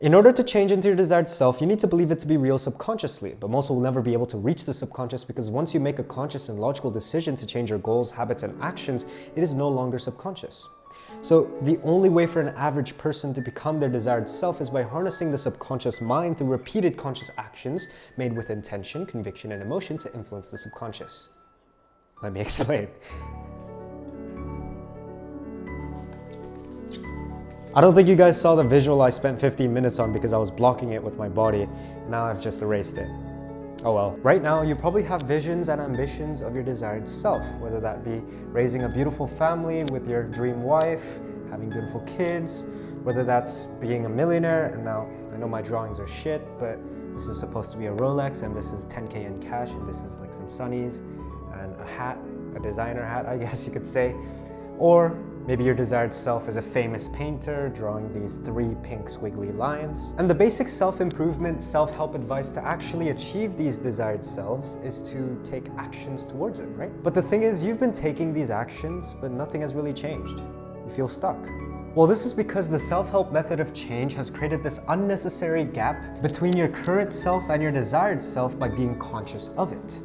In order to change into your desired self, you need to believe it to be real subconsciously, but most will never be able to reach the subconscious because once you make a conscious and logical decision to change your goals, habits, and actions, it is no longer subconscious. So the only way for an average person to become their desired self is by harnessing the subconscious mind through repeated conscious actions made with intention, conviction, and emotion to influence the subconscious. Let me explain. I don't think you guys saw the visual I spent 15 minutes on because I was blocking it with my body, and now I've just erased it. Oh well. Right now, you probably have visions and ambitions of your desired self, whether that be raising a beautiful family with your dream wife, having beautiful kids, whether that's being a millionaire, and now I know my drawings are shit, but this is supposed to be a Rolex, and this is 10K in cash, and this is like some sunnies, and a hat, a designer hat, I guess you could say. Or maybe your desired self is a famous painter drawing these 3 pink squiggly lines. And the basic self-improvement, self-help advice to actually achieve these desired selves is to take actions towards it, right? But the thing is, you've been taking these actions, but nothing has really changed. You feel stuck. Well, this is because the self-help method of change has created this unnecessary gap between your current self and your desired self by being conscious of it.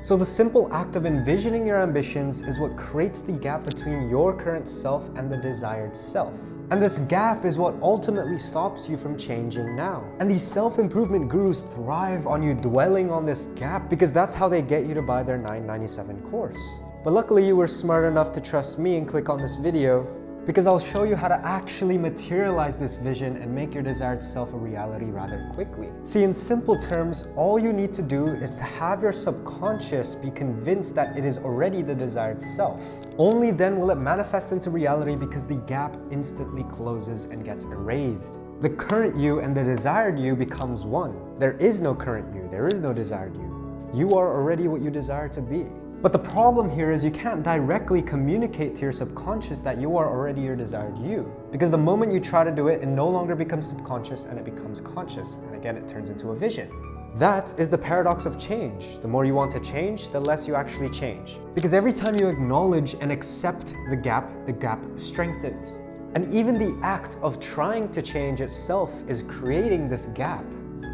So the simple act of envisioning your ambitions is what creates the gap between your current self and the desired self. And this gap is what ultimately stops you from changing now. And these self-improvement gurus thrive on you dwelling on this gap because that's how they get you to buy their $9.97 course. But luckily you were smart enough to trust me and click on this video because I'll show you how to actually materialize this vision and make your desired self a reality rather quickly. See, in simple terms, all you need to do is to have your subconscious be convinced that it is already the desired self. Only then will it manifest into reality because the gap instantly closes and gets erased. The current you and the desired you becomes one. There is no current you, there is no desired you. You are already what you desire to be. But the problem here is you can't directly communicate to your subconscious that you are already your desired you. Because the moment you try to do it, it no longer becomes subconscious and it becomes conscious. And again, it turns into a vision. That is the paradox of change. The more you want to change, the less you actually change. Because every time you acknowledge and accept the gap strengthens. And even the act of trying to change itself is creating this gap.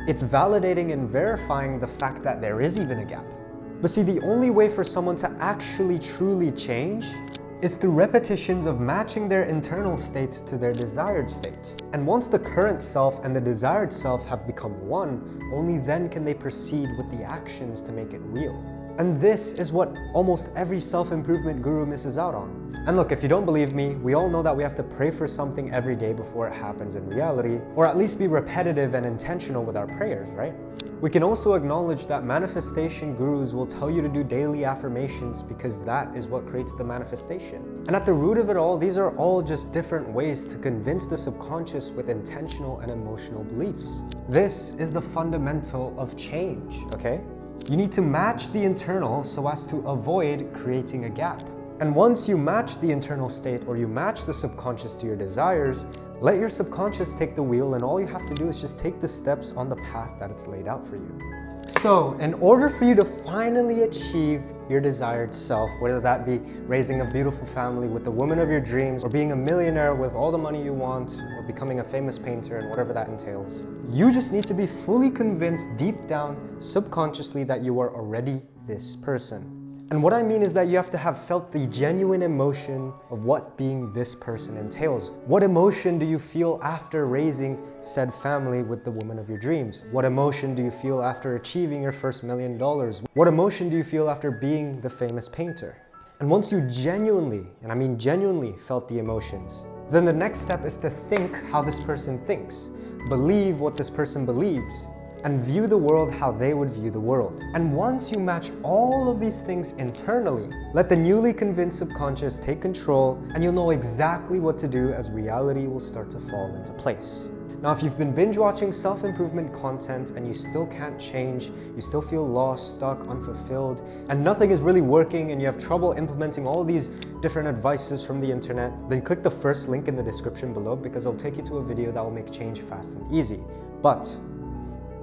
It's validating and verifying the fact that there is even a gap. But see, the only way for someone to actually truly change is through repetitions of matching their internal state to their desired state. And once the current self and the desired self have become one, only then can they proceed with the actions to make it real. And this is what almost every self-improvement guru misses out on. And look, if you don't believe me, we all know that we have to pray for something every day before it happens in reality, or at least be repetitive and intentional with our prayers, right? We can also acknowledge that manifestation gurus will tell you to do daily affirmations because that is what creates the manifestation. And at the root of it all, these are all just different ways to convince the subconscious with intentional and emotional beliefs. This is the fundamental of change, okay? You need to match the internal so as to avoid creating a gap. And once you match the internal state or you match the subconscious to your desires, let your subconscious take the wheel and all you have to do is just take the steps on the path that it's laid out for you. So, in order for you to finally achieve your desired self, whether that be raising a beautiful family with the woman of your dreams, or being a millionaire with all the money you want, or becoming a famous painter and whatever that entails, you just need to be fully convinced deep down, subconsciously, that you are already this person. And what I mean is that you have to have felt the genuine emotion of what being this person entails. What emotion do you feel after raising said family with the woman of your dreams? What emotion do you feel after achieving your first $1 million? What emotion do you feel after being the famous painter? And once you genuinely, and I mean genuinely, felt the emotions, then the next step is to think how this person thinks, believe what this person believes, and view the world how they would view the world. And once you match all of these things internally, let the newly convinced subconscious take control and you'll know exactly what to do as reality will start to fall into place. Now, if you've been binge watching self-improvement content and you still can't change, you still feel lost, stuck, unfulfilled, and nothing is really working and you have trouble implementing all these different advices from the internet, then click the first link in the description below because it'll take you to a video that will make change fast and easy. But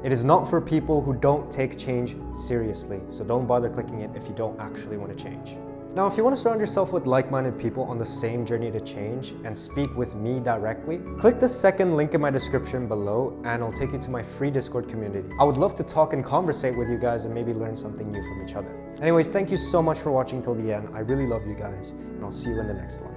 it is not for people who don't take change seriously, so don't bother clicking it if you don't actually want to change. Now, if you want to surround yourself with like-minded people on the same journey to change and speak with me directly, click the second link in my description below and it'll take you to my free Discord community. I would love to talk and conversate with you guys and maybe learn something new from each other. Anyways, thank you so much for watching till the end. I really love you guys, and I'll see you in the next one.